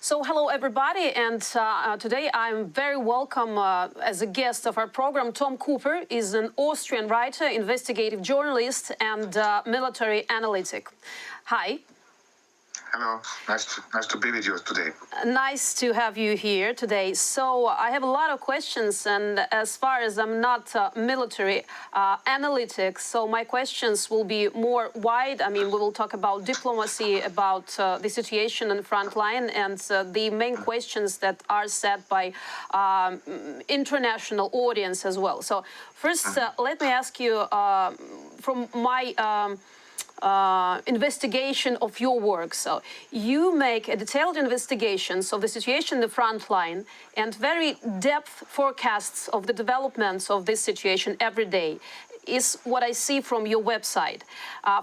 So hello everybody, and today I'm very welcome as a guest of our program. Tom Cooper is an Austrian writer, investigative journalist and military analytic. Hi. Hello, nice to be with you today. Nice to have you here today. So I have a lot of questions, and as far as I'm not military analytic, so my questions will be more wide. I mean, we will talk about diplomacy, about the situation on the front line, and the main questions that are set by international audience as well. So first, let me ask you from my investigation of your work. So you make a detailed investigations of the situation in the front line and very depth forecasts of the developments of this situation every day is what I see from your website,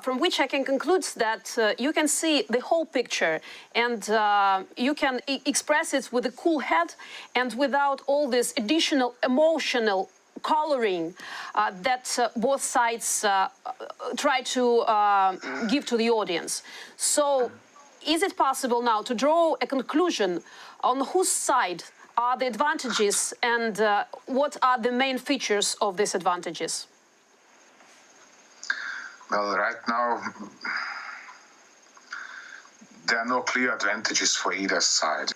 from which I can conclude that you can see the whole picture and you can express it with a cool head and without all this additional emotional coloring that both sides try to give to the audience. So is it possible now to draw a conclusion on whose side are the advantages and what are the main features of these advantages? Well, right now, there are no clear advantages for either side,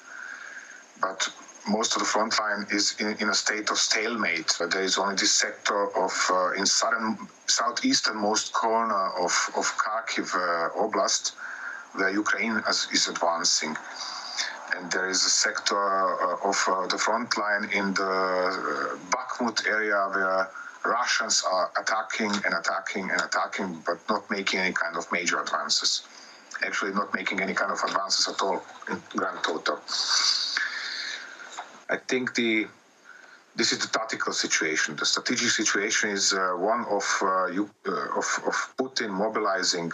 but most of the front line is in a state of stalemate. There is only this sector of in southeasternmost corner of Kharkiv Oblast, where Ukraine is advancing. And there is a sector of the front line in the Bakhmut area where Russians are attacking and attacking and attacking, but not making any kind of major advances. Actually not making any kind of advances at all in grand total. I think this is the tactical situation. The strategic situation is one of Putin mobilizing,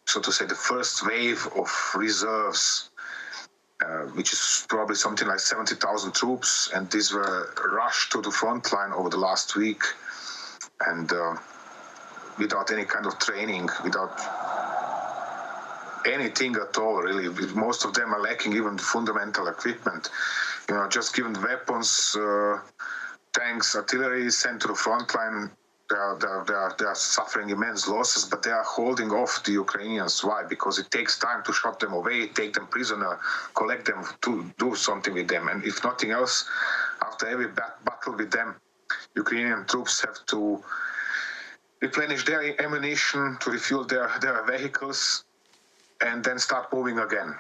so to say, the first wave of reserves, which is probably something like 70,000 troops, and these were rushed to the front line over the last week, and without any kind of training, without anything at all, really. Most of them are lacking even the fundamental equipment. You know, just given weapons, tanks, artillery sent to the front line, they are suffering immense losses, but they are holding off the Ukrainians. Why? Because it takes time to shot them away, take them prisoner, collect them, to do something with them. And if nothing else, after every battle with them, Ukrainian troops have to replenish their ammunition, to refuel their vehicles, and then start moving again.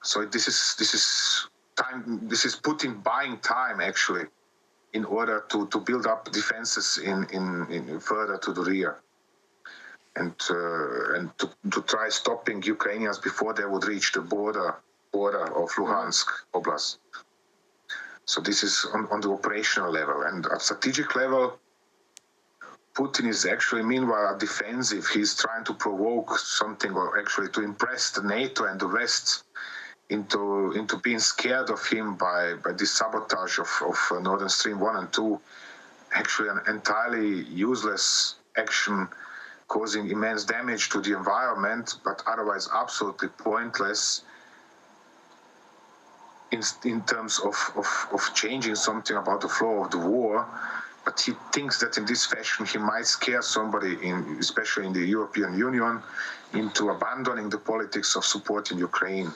So this is time. This is Putin buying time actually, in order to build up defenses in further to the rear, and to try stopping Ukrainians before they would reach the border of Luhansk Oblast. So this is on the operational level, and at strategic level, Putin is actually meanwhile defensive. He's trying to provoke something, or actually to impress the NATO and the West into being scared of him by this sabotage of Nord Stream 1 and 2. Actually an entirely useless action causing immense damage to the environment, but otherwise absolutely pointless in terms of changing something about the flow of the war. But he thinks that in this fashion he might scare somebody, especially in the European Union, into abandoning the politics of supporting Ukraine.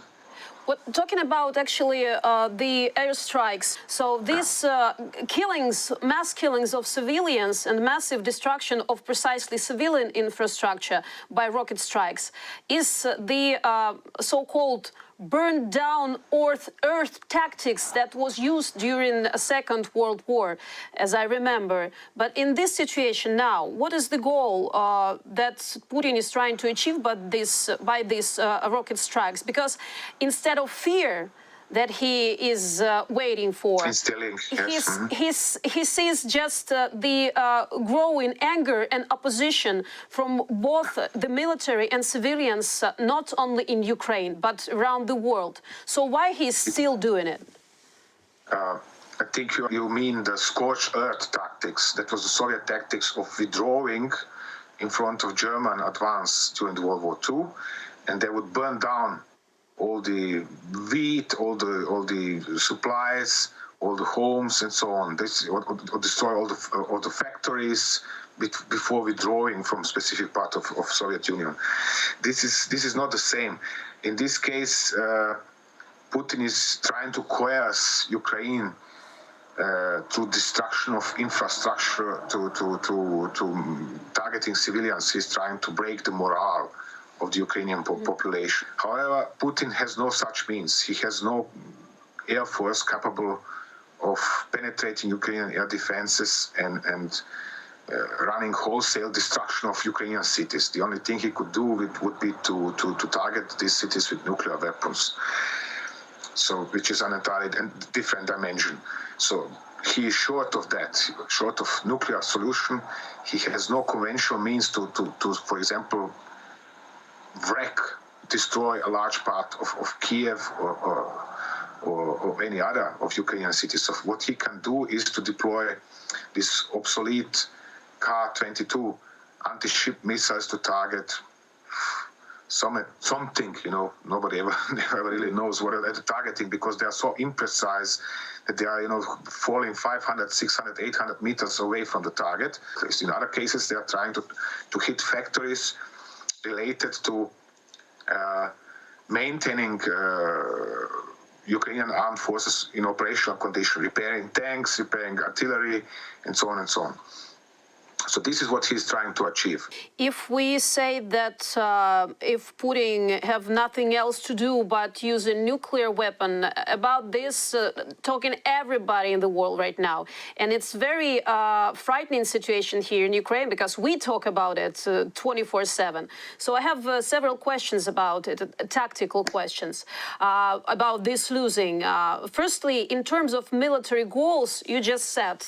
Well, talking about actually the airstrikes, so these killings, mass killings of civilians and massive destruction of precisely civilian infrastructure by rocket strikes is the so-called burn down earth tactics that was used during the Second World War, as I remember. But in this situation now, what is the goal that Putin is trying to achieve by these rocket strikes? Because instead of fear that he is waiting for, he sees just the growing anger and opposition from both the military and civilians, not only in Ukraine, but around the world. So why he's still doing it? I think you mean the scorched earth tactics. That was the Soviet tactics of withdrawing in front of German advance during World War II, and they would burn down all the wheat, all the supplies, all the homes, and so on. Or destroy all the factories before withdrawing from specific part of Soviet Union. This is not the same. In this case, Putin is trying to coerce Ukraine through destruction of infrastructure, to targeting civilians. He's trying to break the morale of the Ukrainian population. However, Putin has no such means. He has no air force capable of penetrating Ukrainian air defenses and running wholesale destruction of Ukrainian cities. The only thing he could do would be to target these cities with nuclear weapons. So, which is an entirely different dimension. So he is short of that, short of nuclear solution. He has no conventional means to for example, destroy a large part of Kiev or any other of Ukrainian cities. So what he can do is to deploy this obsolete Ka-22 anti-ship missiles to target something, nobody ever really knows what they're targeting, because they are so imprecise that they are, falling 500, 600, 800 meters away from the target. In other cases, they are trying to hit factories related to maintaining Ukrainian armed forces in operational condition, repairing tanks, repairing artillery, and so on and so on. So this is what he's trying to achieve. If we say that if Putin have nothing else to do but use a nuclear weapon, about this talking everybody in the world right now, and it's very frightening situation here in Ukraine because we talk about it 24/7. So I have several questions about it, tactical questions about this losing. Firstly, in terms of military goals, you just said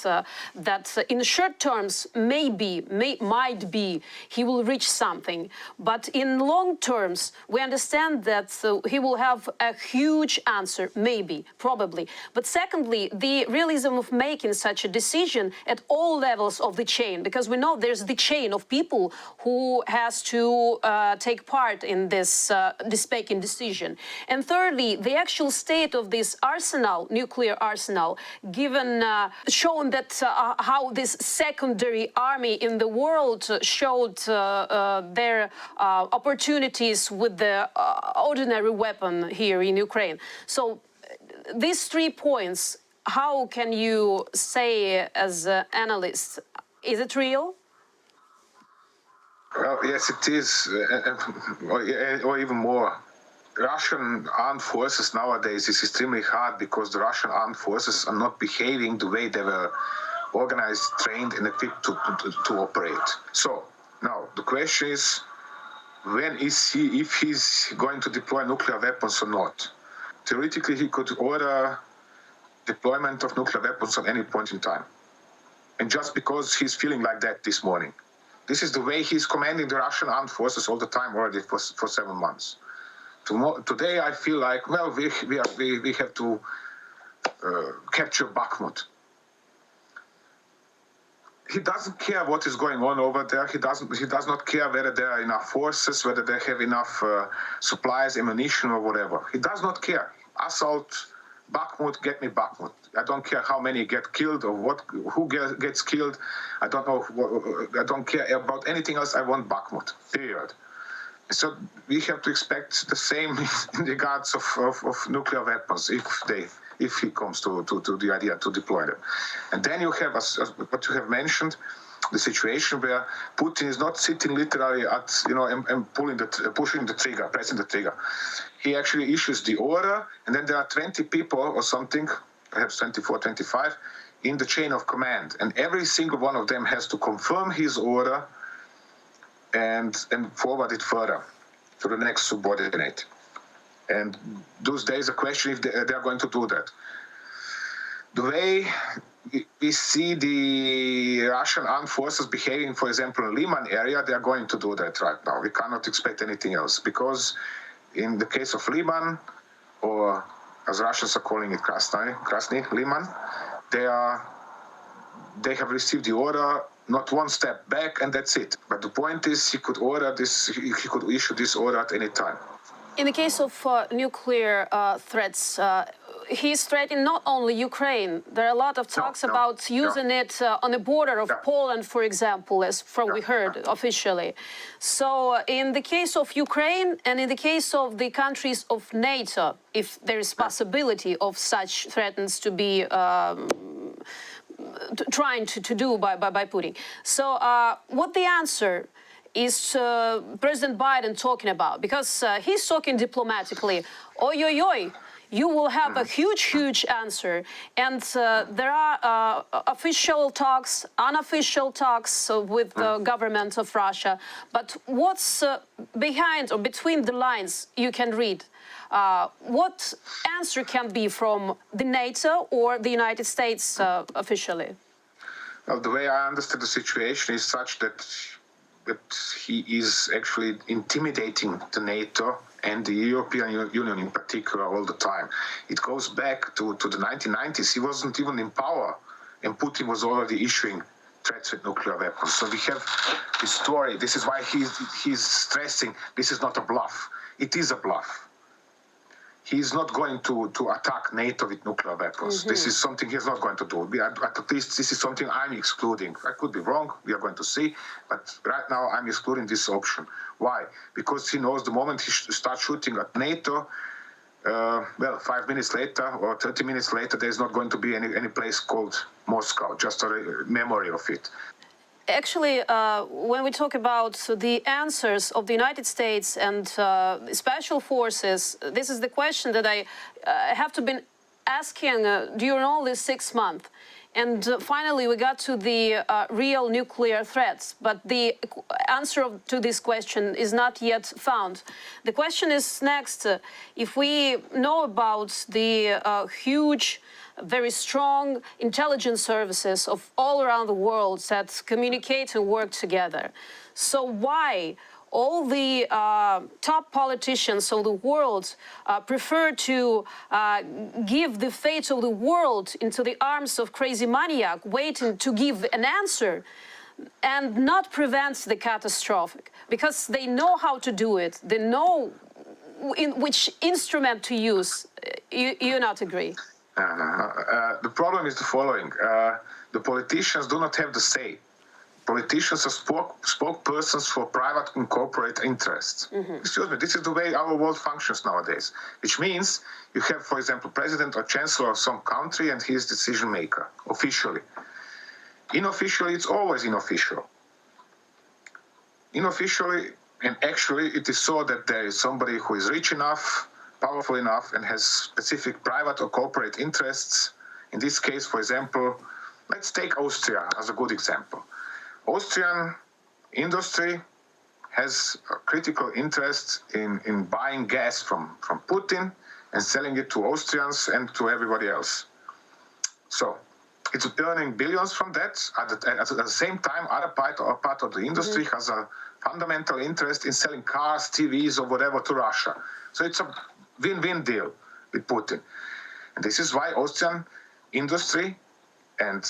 that in short terms, might be, he will reach something. But in long terms, we understand that he will have a huge answer, maybe, probably. But secondly, the realism of making such a decision at all levels of the chain, because we know there's the chain of people who has to take part in this making decision. And thirdly, the actual state of this arsenal, nuclear arsenal, given shown that how this secondary army in the world showed their opportunities with the ordinary weapon here in Ukraine. So these 3 points, how can you say as an analyst, is it real? Well, yes, it is, or even more. Russian armed forces nowadays is extremely hard because the Russian armed forces are not behaving the way they were organized, trained, and equipped to operate. So now the question is, if he's going to deploy nuclear weapons or not? Theoretically, he could order deployment of nuclear weapons at any point in time. And just because he's feeling like that this morning. This is the way he's commanding the Russian armed forces all the time already for 7 months. Today I feel like, well, we have to capture Bakhmut. He doesn't care what is going on over there. He does not care whether there are enough forces, whether they have enough supplies, ammunition, or whatever. He does not care. Assault Bakhmut, get me Bakhmut. I don't care how many get killed or who gets killed. I don't know. I don't care about anything else. I want Bakhmut. Period. So we have to expect the same in regards of nuclear weapons if he comes to the idea to deploy them. And then you have, what you have mentioned, the situation where Putin is not sitting literally at, and pushing the trigger, pressing the trigger. He actually issues the order, and then there are 20 people or something, perhaps 24, 25, in the chain of command. And every single one of them has to confirm his order and forward it further to the next subordinate. And those days, the question if they are going to do that. The way we see the Russian armed forces behaving, for example, in Liman area, they are going to do that right now. We cannot expect anything else, because in the case of Liman, or as Russians are calling it, Krasny Liman, they have received the order, not one step back, and that's it. But the point is, he could issue this order at any time. In the case of nuclear threats, he's threatening not only Ukraine. There are a lot of talks about using it on the border of Poland, for example, as from we heard officially. So in the case of Ukraine and in the case of the countries of NATO, if there is possibility of such threats to be trying to do by Putin. So what the answer is President Biden talking about? Because he's talking diplomatically. Oi, oi, oi. You will have a huge answer. And there are official talks, unofficial talks with the government of Russia. But what's behind or between the lines you can read? What answer can be from the NATO or the United States officially? Well, the way I understand the situation is such that he is actually intimidating the NATO and the European Union in particular all the time. It goes back to the 1990s. He wasn't even in power, and Putin was already issuing threats with nuclear weapons. So we have this story. This is why he's stressing this is not a bluff. It is a bluff. He's not going to attack NATO with nuclear weapons. This is something he's not going to do. At least this is something I'm excluding. I could be wrong. We are going to see. But right now I'm excluding this option. Why? Because he knows the moment he starts shooting at NATO, well, 5 minutes later or 30 minutes later, there's not going to be any place called Moscow, just a memory of it. Actually, when we talk about the answers of the United States and special forces, this is the question that I have to been asking during all these 6 months. And finally, we got to the real nuclear threats. But the answer to this question is not yet found. The question is next, if we know about the huge, very strong intelligence services of all around the world that communicate and work together. So why all the top politicians of the world prefer to give the fate of the world into the arms of crazy maniac, waiting to give an answer and not prevent the catastrophic? Because they know how to do it. They know in which instrument to use. You not agree? The problem is the following. The politicians do not have the say. Politicians are spokespersons for private and corporate interests. Excuse me, this is the way our world functions nowadays, which means you have, for example, president or chancellor of some country and he is decision maker, officially. Unofficially, it's always unofficial. Unofficially, and actually, it is so that there is somebody who is rich enough, powerful enough, and has specific private or corporate interests. In this case, for example, let's take Austria as a good example. Austrian industry has a critical interest in buying gas from Putin and selling it to Austrians and to everybody else. So it's earning billions from that. At the same time, other part of the industry has a fundamental interest in selling cars, TVs, or whatever to Russia. So it's a win-win deal with Putin. And this is why Austrian industry and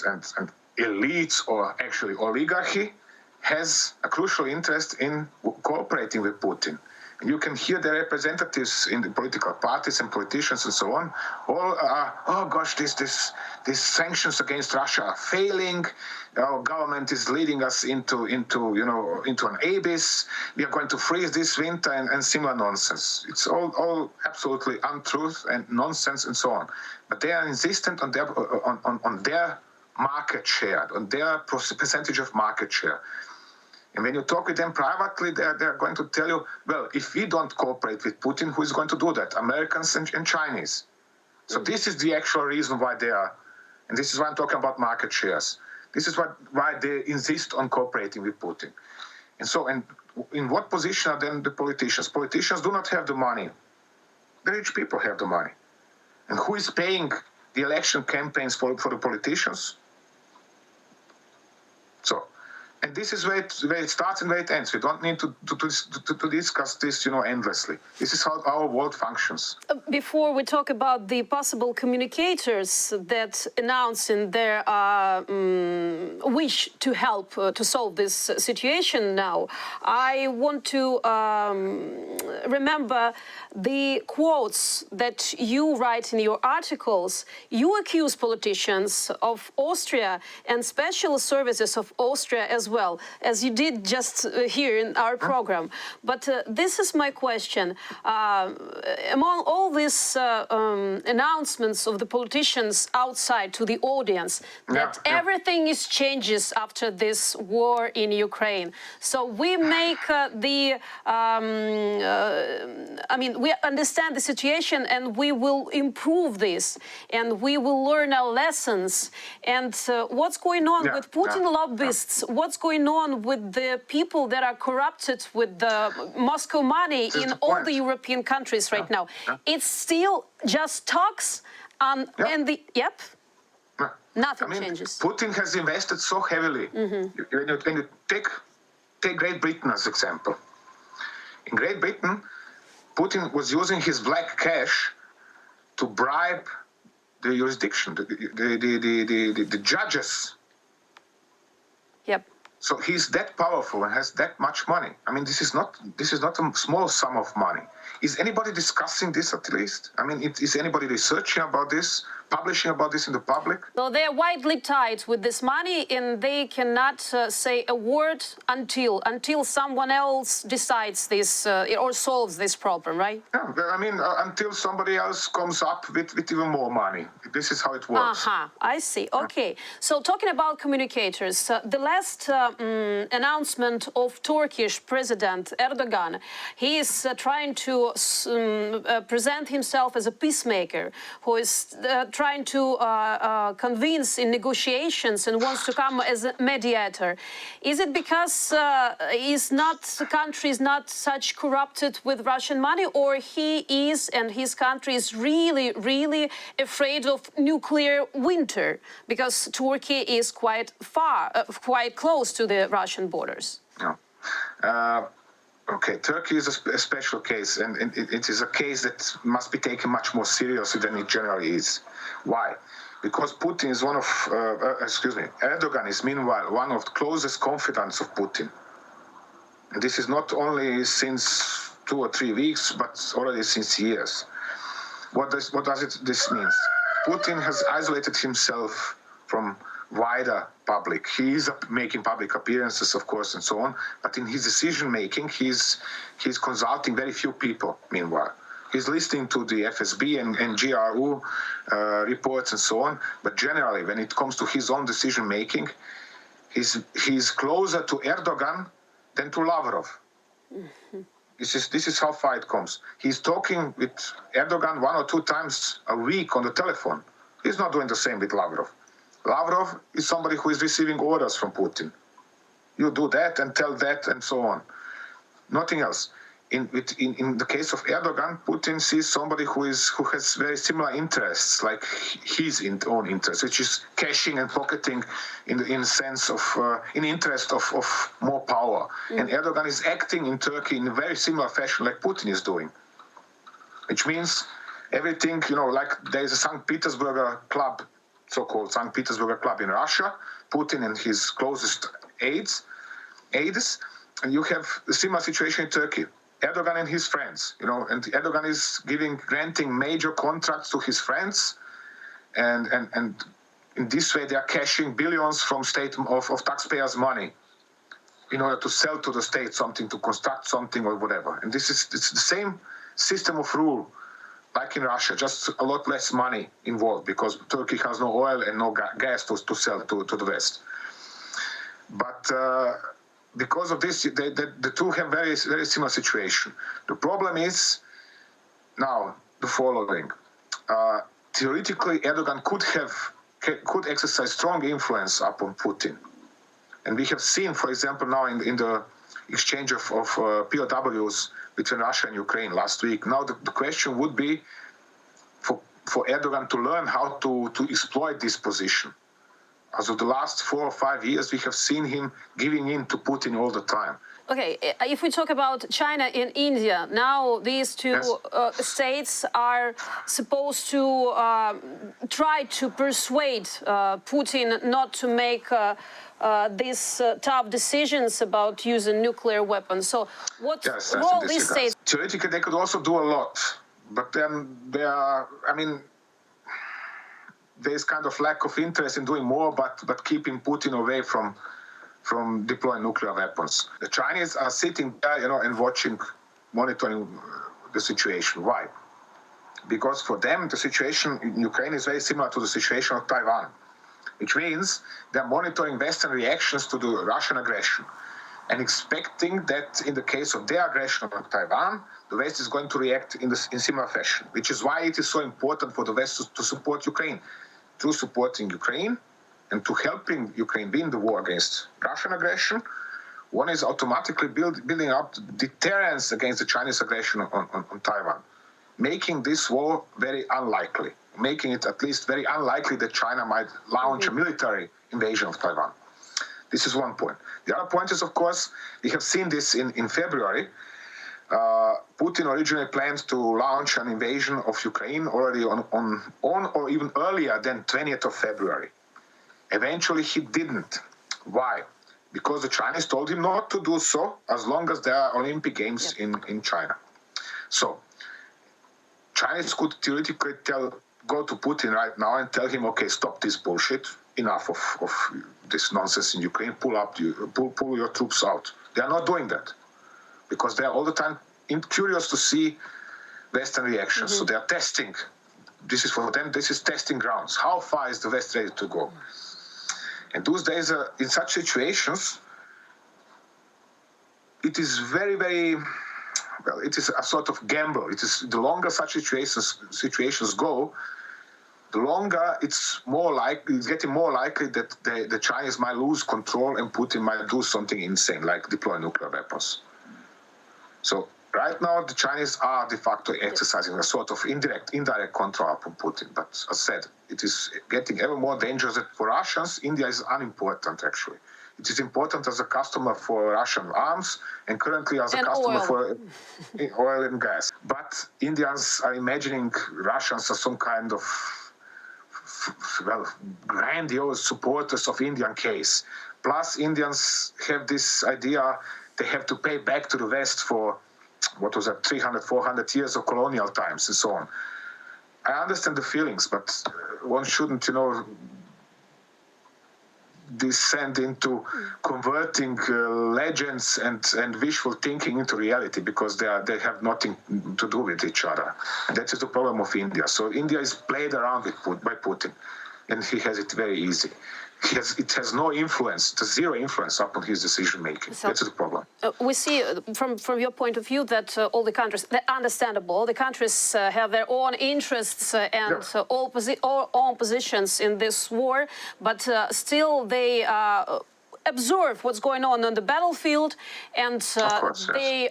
elites, or actually oligarchy, has a crucial interest in cooperating with Putin. And you can hear the representatives in the political parties and politicians and so on, all are, oh gosh, these sanctions against Russia are failing. Our government is leading us into an abyss. We are going to freeze this winter and similar nonsense. It's all absolutely untruth and nonsense and so on. But they are insistent on their market share, on their percentage of market share. And when you talk with them privately, they're going to tell you, well, if we don't cooperate with Putin, who is going to do that? Americans and Chinese. So this is the actual reason why they are, and this is why I'm talking about market shares. This is why they insist on cooperating with Putin. And so, and in what position are then the politicians? Politicians do not have the money. The rich people have the money. And who is paying the election campaigns for the politicians? So And this is where it starts and where it ends. We don't need to discuss this, endlessly. This is how our world functions. Before we talk about the possible communicators that announce in their wish to help to solve this situation now, I want to remember the quotes that you write in your articles. You accuse politicians of Austria and special services of Austria as well, as you did just here in our program. But this is my question. Among all these announcements of the politicians outside to the audience, that everything is changes after this war in Ukraine. So we make we understand the situation and we will improve this and we will learn our lessons. And what's going on with Putin lobbyists? What's going on with the people that are corrupted with the Moscow money in all the European countries right now? It's still just talks and nothing changes. Putin has invested so heavily. When you take Great Britain as example. In Great Britain, Putin was using his black cash to bribe the jurisdiction, the judges. Yep. So he's that powerful and has that much money. I mean, this is not a small sum of money. Is anybody discussing this at least? I mean, is anybody researching about this, publishing about this in the public? No, they are widely tied with this money, and they cannot say a word until someone else decides this or solves this problem, right? Yeah, I mean, until somebody else comes up with even more money. This is how it works. I see. Okay. So talking about communicators, the last announcement of Turkish President Erdogan, he is trying to present himself as a peacemaker who is trying to convince in negotiations and wants to come as a mediator. Is it because the country is not such corrupted with Russian money, or he is and his country is really, really afraid of nuclear winter because Turkey is quite close to the Russian borders? No. Okay, Turkey is a special case, and it is a case that must be taken much more seriously than it generally is. Why? Because Putin is Erdogan is meanwhile one of the closest confidants of Putin. And this is not only since 2 or 3 weeks, but already since years. What does this mean? Putin has isolated himself from wider public. He is making public appearances, of course, and so on. But in his decision-making, he's consulting very few people, meanwhile. He's listening to the FSB and GRU reports and so on. But generally, when it comes to his own decision-making, he's closer to Erdogan than to Lavrov. This is how far it comes. He's talking with Erdogan 1 or 2 times a week on the telephone. He's not doing the same with Lavrov. Lavrov is somebody who is receiving orders from Putin. You do that and tell that and so on. Nothing else. In the case of Erdogan, Putin sees somebody who has very similar interests, like his own interests, which is cashing and pocketing in the interest of more power. And Erdogan is acting in Turkey in a very similar fashion, like Putin is doing. Which means everything, like there is a St. Petersburg club, so-called St. Petersburg club in Russia, Putin and his closest aides, and you have a similar situation in Turkey. Erdogan and his friends, and Erdogan is granting major contracts to his friends, and in this way they are cashing billions from of taxpayers' money in order to sell to the state something, to construct something or whatever. And it's the same system of rule like in Russia, just a lot less money involved because Turkey has no oil and no gas to sell to the West. But because of this, the two have very, very similar situation. The problem is now the following. Theoretically, Erdogan could exercise strong influence upon Putin. And we have seen, for example, now in the exchange of POWs between Russia and Ukraine last week. Now the question would be for Erdogan to learn how to exploit this position. As of the last 4 or 5 years, we have seen him giving in to Putin all the time. Okay, if we talk about China and India, now these two states are supposed to try to persuade Putin not to make these tough decisions about using nuclear weapons. So what role these states... Theoretically, they could also do a lot, but then they are, I mean, there's kind of lack of interest in doing more, but keeping Putin away from deploying nuclear weapons. The Chinese are sitting there, and watching, monitoring the situation. Why? Because for them, the situation in Ukraine is very similar to the situation of Taiwan, which means they're monitoring Western reactions to the Russian aggression and expecting that in the case of their aggression on Taiwan, the West is going to react in similar fashion, which is why it is so important for the West to support Ukraine. Through supporting Ukraine and to helping Ukraine win the war against Russian aggression, one is automatically building up deterrence against the Chinese aggression on Taiwan, making this war very unlikely, making it at least very unlikely that China might launch a military invasion of Taiwan. This is one point. The other point is, of course, we have seen this in February. Putin originally planned to launch an invasion of Ukraine already on or even earlier than 20th of February. Eventually, he didn't. Why? Because the Chinese told him not to do so as long as there are Olympic Games in China. So, Chinese could theoretically go to Putin right now and tell him, okay, stop this bullshit, enough of this nonsense in Ukraine, pull your troops out. They are not doing that, because they are all the time curious to see Western reactions. So they are testing. This is for them, this is testing grounds. How far is the West ready to go? And those days, in such situations, it is very, very, well, it is a sort of gamble. It is the longer such situations go, the longer it's getting more likely that the Chinese might lose control and Putin might do something insane, like deploy nuclear weapons. So right now, the Chinese are de facto exercising a sort of indirect control upon Putin. But as said, it is getting ever more dangerous that for Russians, India is unimportant, actually. It is important as a customer for Russian arms and currently as a customer for oil and gas. But Indians are imagining Russians as some kind of, grandiose supporters of Indian case. Plus, Indians have this idea they have to pay back to the West for, 300, 400 years of colonial times and so on. I understand the feelings, but one shouldn't, descend into converting legends and wishful thinking into reality, because they have nothing to do with each other. And that is the problem of India. So India is played around by Putin, and he has it very easy. It has no influence, zero influence upon his decision making. So, that's the problem. We see from your point of view that all the countries, understandable, all the countries have their own interests and all own positions in this war, but still they observe what's going on the battlefield, and they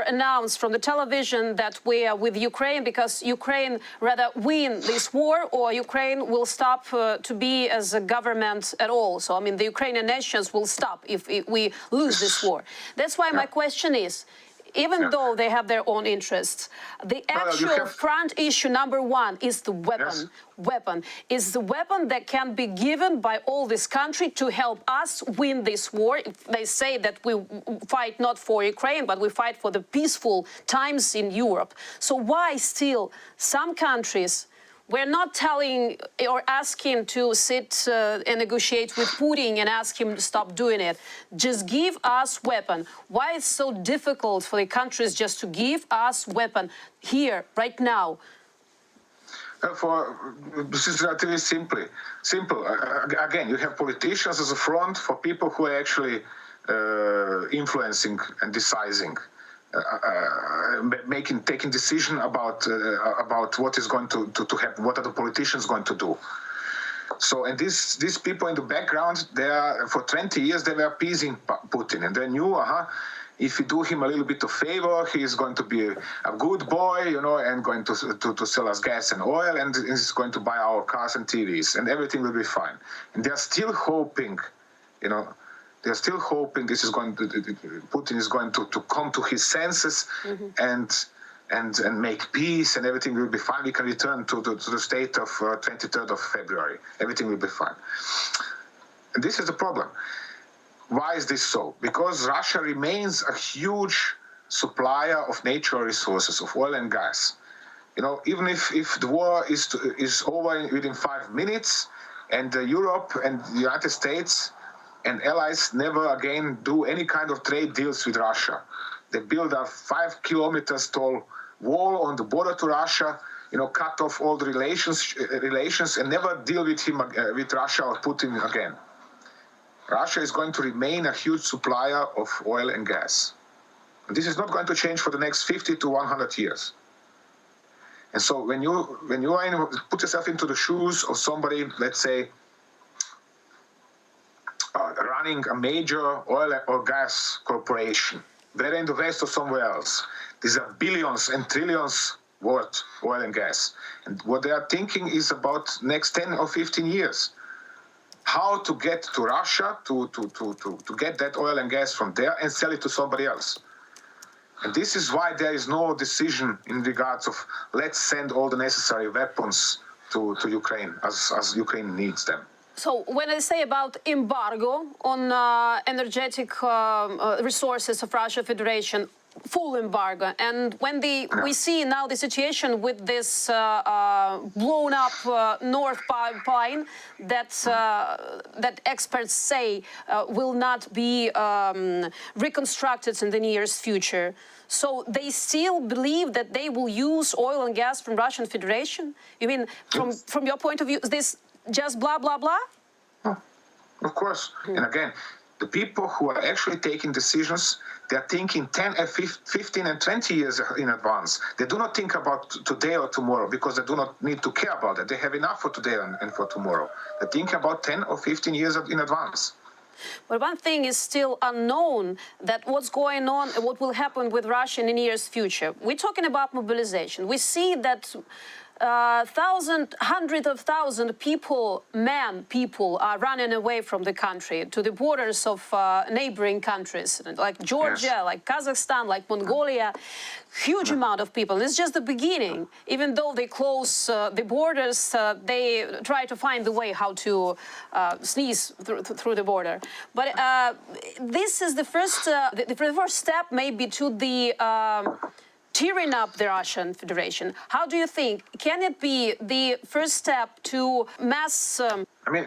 announce from the television that we are with Ukraine because Ukraine rather win this war or Ukraine will stop to be as a government at all. So, I mean, the Ukrainian nations will stop if we lose this war. That's why my question is, even though they have their own interests, the actual front issue number one is the weapon. Weapon is the weapon that can be given by all this country to help us win this war. They say that we fight not for Ukraine, but we fight for the peaceful times in Europe. So why still some countries, we're not telling or asking to sit and negotiate with Putin and ask him to stop doing it. Just give us weapon. Why it's so difficult for the countries just to give us weapon here, right now? This is relatively simple. Again, you have politicians as a front for people who are actually influencing and deciding. Taking decision about what is going to happen, what are the politicians going to do. So, and these people in the background, they are for 20 years they were appeasing Putin, and they knew if we do him a little bit of favor, he is going to be a good boy, and going to sell us gas and oil, and is going to buy our cars and TVs, and everything will be fine. And they're still hoping, they're still hoping Putin is going to come to his senses and make peace, and everything will be fine. We can return to the state of 23rd of February. Everything will be fine. And this is the problem. Why is this so? Because Russia remains a huge supplier of natural resources, of oil and gas. Even if the war is over within 5 minutes, and Europe and the United States and allies never again do any kind of trade deals with Russia. They build a 5 kilometers tall wall on the border to Russia, cut off all the relations and never deal with Russia or Putin again. Russia is going to remain a huge supplier of oil and gas. And this is not going to change for the next 50 to 100 years. And so when you put yourself into the shoes of somebody, let's say, running a major oil or gas corporation, whether in the West or somewhere else, these are billions and trillions worth oil and gas. And what they are thinking is about next 10 or 15 years. How to get to Russia, to get that oil and gas from there and sell it to somebody else. And this is why there is no decision in regards of let's send all the necessary weapons to Ukraine as Ukraine needs them. So when I say about embargo on energetic resources of Russia Federation, full embargo, and when we see now the situation with this blown up North Pipeline that experts say will not be reconstructed in the nearest future. So they still believe that they will use oil and gas from Russian Federation? You mean from your point of view, is this just blah, blah, blah? Oh, of course. And again, the people who are actually taking decisions, they are thinking 10, 15 and 20 years in advance. They do not think about today or tomorrow because they do not need to care about it. They have enough for today and for tomorrow. They think about 10 or 15 years in advance. But one thing is still unknown, that what's going on, what will happen with Russia in the nearest future. We're talking about mobilization. We see that hundreds of thousands of people are running away from the country to the borders of neighboring countries like Georgia, like Kazakhstan, like Mongolia. Huge amount of people. And it's just the beginning. Even though they close the borders, they try to find the way how to sneeze through the border. But this is the first step maybe to the tearing up the Russian Federation. How do you think? Can it be the first step to mass... I mean,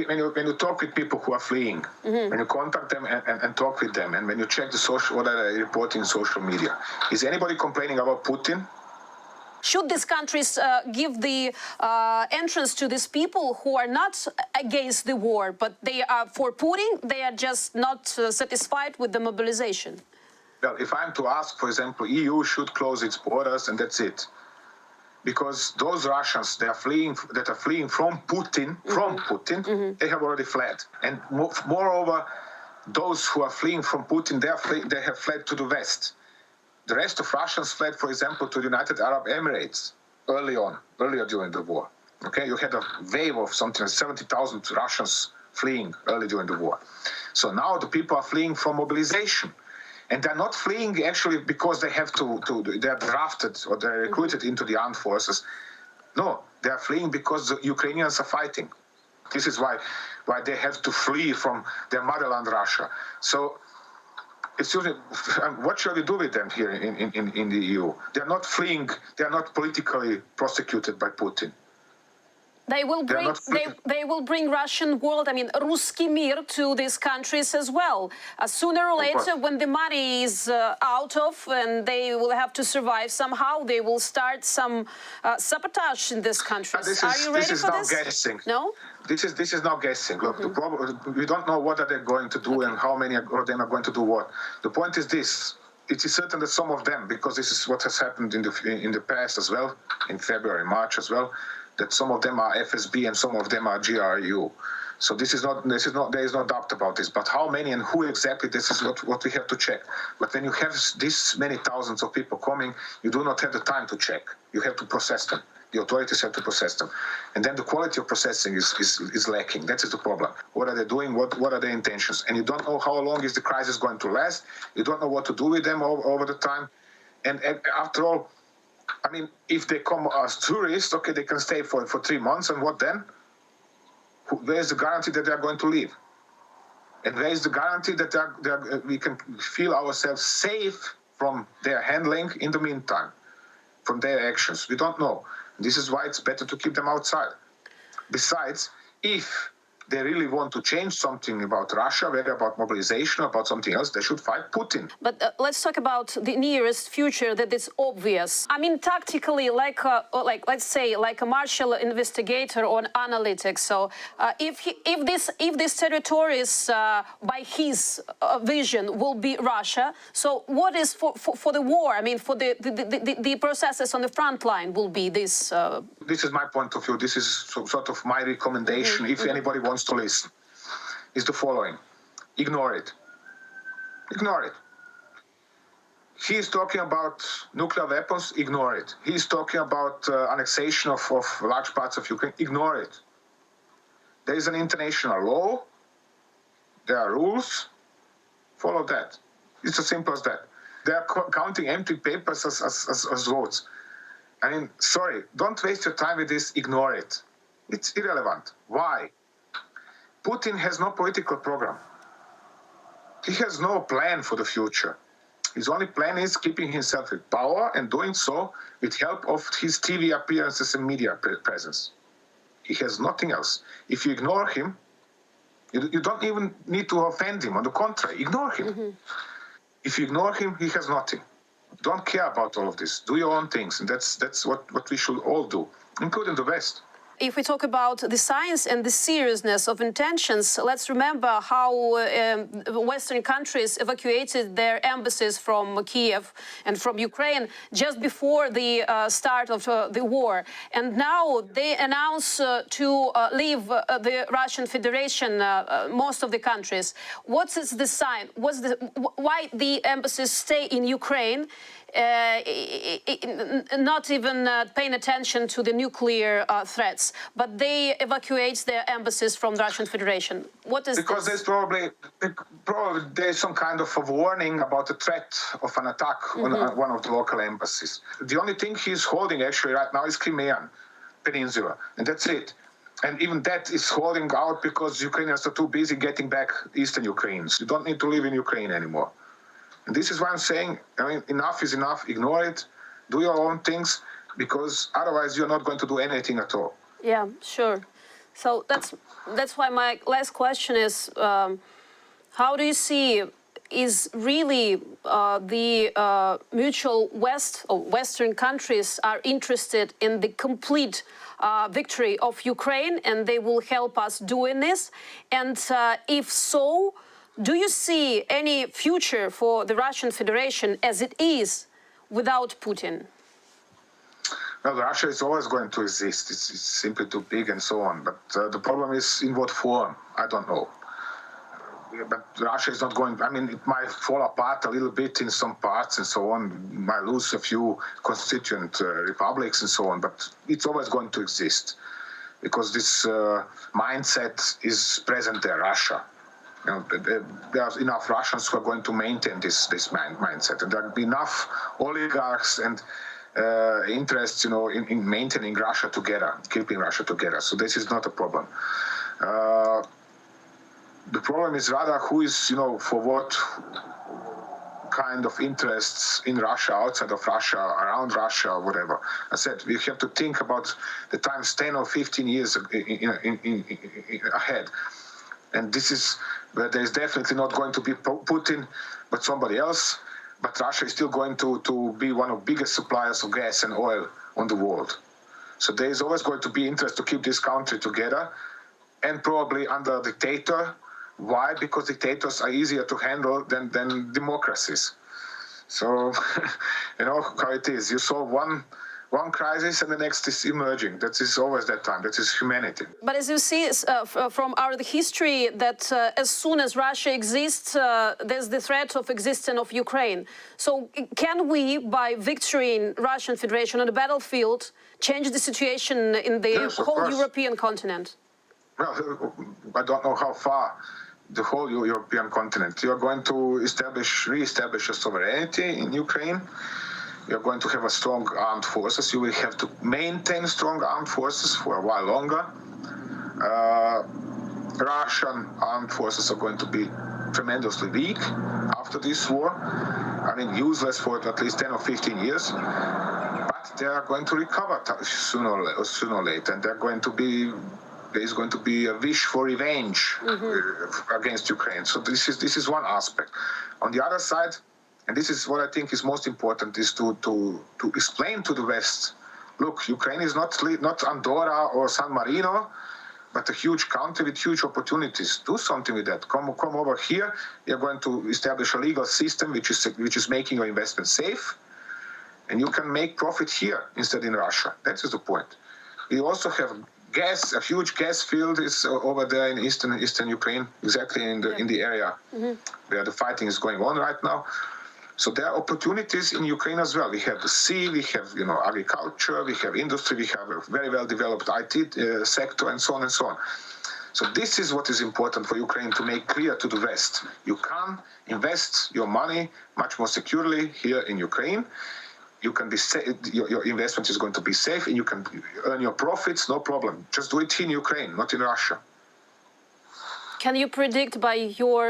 when you talk with people who are fleeing, when you contact them and talk with them, and when you check what are they reporting in social media, is anybody complaining about Putin? Should these countries give the entrance to these people who are not against the war, but they are for Putin, they are just not satisfied with the mobilization? Well, if I'm to ask, for example, EU should close its borders and that's it. Because those Russians that are fleeing from Putin, they have already fled. And moreover, those who are fleeing from Putin, they have fled to the West. The rest of Russians fled, for example, to the United Arab Emirates earlier during the war. Okay, you had a wave of something like 70,000 Russians fleeing early during the war. So now the people are fleeing from mobilization. And they're not fleeing actually because they have they're drafted or they're recruited into the armed forces. No, they're fleeing because the Ukrainians are fighting. This is why they have to flee from their motherland, Russia. So, excuse me, what shall we do with them here in the EU? They're not fleeing, they're not politically prosecuted by Putin. They will bring Russian world, I mean, Ruski Mir to these countries as well. Sooner or later, when the money is out of and they will have to survive somehow, they will start some sabotage in these countries. Are you ready for this? This is not guessing. No? This is not guessing. Look, the problem, we don't know what are they going to do and how many of them are going to do what. The point is this. It is certain that some of them, because this is what has happened in the past as well, in February, March as well, that some of them are FSB and some of them are GRU. So there is no doubt about this. But how many and who exactly, this is what we have to check. But when you have this many thousands of people coming, you do not have the time to check. You have to process them. The authorities have to process them. And then the quality of processing is lacking. That is the problem. What are they doing? What are their intentions? And you don't know how long is the crisis going to last. You don't know what to do with them over the time. And after all, I mean, if they come as tourists, okay, they can stay for 3 months, and what then? Where is the guarantee that they are going to leave? And where is the guarantee that we can feel ourselves safe from their handling in the meantime, from their actions? We don't know. This is why it's better to keep them outside. Besides, if they really want to change something about Russia, whether about mobilization or about something else, they should fight Putin. But let's talk about the nearest future that is obvious. I mean, tactically, like let's say, like a martial investigator on analytics. So, if these territories, by his vision, will be Russia. So, what is for the war? I mean, for the processes on the front line will be this. This is my point of view. This is sort of my recommendation. If anybody wants to listen, is the following: ignore it. Ignore it. He is talking about nuclear weapons. Ignore it. He is talking about annexation of large parts of Ukraine. Ignore it. There is an international law. There are rules. Follow that. It's as simple as that. They are counting empty papers as votes. I mean, sorry, don't waste your time with this. Ignore it. It's irrelevant. Why? Putin has no political program. He has no plan for the future. His only plan is keeping himself in power and doing so with help of his TV appearances and media presence. He has nothing else. If you ignore him, you don't even need to offend him. On the contrary, ignore him. Mm-hmm. If you ignore him, he has nothing. Don't care about all of this. Do your own things. And that's what we should all do, including the West. If we talk about the science and the seriousness of intentions, let's remember how Western countries evacuated their embassies from Kiev and from Ukraine just before the start of the war. And now they announce to leave the Russian Federation, most of the countries. What is the sign? Why the embassies stay in Ukraine? Not even paying attention to the nuclear threats, but they evacuate their embassies from the Russian Federation. What is because this? There's probably there's some kind of a warning about the threat of an attack on one of the local embassies. The only thing he's holding actually right now is Crimean Peninsula, and that's it. And even that is holding out because Ukrainians are too busy getting back Eastern Ukrainians. You don't need to live in Ukraine anymore. And this is why I'm saying, I mean, enough is enough. Ignore it. Do your own things, because otherwise you're not going to do anything at all. Yeah, sure. So that's why my last question is, how do you see is really the mutual West or Western countries are interested in the complete victory of Ukraine, and they will help us doing this? And if so, do you see any future for the Russian Federation as it is without Putin? Well, Russia is always going to exist. It's simply too big and so on. But the problem is in what form? I don't know. But Russia is not going, I mean, it might fall apart a little bit in some parts and so on, might lose a few constituent republics and so on, but it's always going to exist because this mindset is present there, Russia. You know, there are enough Russians who are going to maintain this mindset, and there will be enough oligarchs and interests, you know, in maintaining Russia together, keeping Russia together. So this is not a problem. The problem is rather who is, you know, for what kind of interests in Russia, outside of Russia, around Russia, or whatever. I said we have to think about the times 10 or 15 years ahead. And this is where there is definitely not going to be Putin, but somebody else. But Russia is still going to be one of the biggest suppliers of gas and oil on the world. So there is always going to be interest to keep this country together, and probably under a dictator. Why? Because dictators are easier to handle than democracies. So, you know how it is. You saw one one crisis and the next is emerging. That is always that time. That is humanity. But as you see from our history, that as soon as Russia exists, there's the threat of existence of Ukraine. So can we, by victory in Russian Federation on the battlefield, change the situation in the whole European continent? Well, I don't know how far the whole European continent. You are going to re-establish a sovereignty in Ukraine. You're going to have a strong armed forces. You will have to maintain strong armed forces for a while longer. Russian armed forces are going to be tremendously weak after this war. I mean, useless for at least 10 or 15 years. But they are going to recover sooner or later, and there is going to be a wish for revenge against Ukraine. So this is one aspect. On the other side, and this is what I think is most important, is to explain to the West, look, Ukraine is not Andorra or San Marino, but a huge country with huge opportunities. Do something with that. Come over here. You're going to establish a legal system which is making your investment safe, and you can make profit here instead in Russia. That is the point. We also have gas. A huge gas field is over there in eastern Ukraine, exactly in the area where the fighting is going on right now. So there are opportunities in Ukraine as well. We have the sea, we have agriculture, we have industry, we have a very well developed IT sector, and so on and so on. So this is what is important for Ukraine to make clear to the West. You can invest your money much more securely here in Ukraine. You can be your investment is going to be safe, and you can earn your profits, no problem. Just do it in Ukraine, not in Russia. Can you predict by your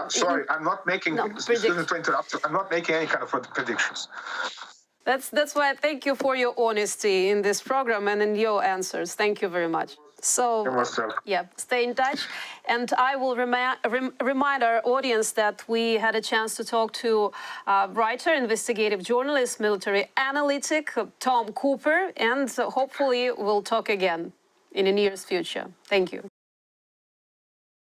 sorry, I'm not making. Excuse me to interrupt. I'm not making any kind of predictions. That's why I thank you for your honesty in this program and in your answers. Thank you very much. So, yeah, stay in touch. And I will remind our audience that we had a chance to talk to writer, investigative journalist, military analytic, Tom Cooper, and hopefully we'll talk again in the nearest future. Thank you.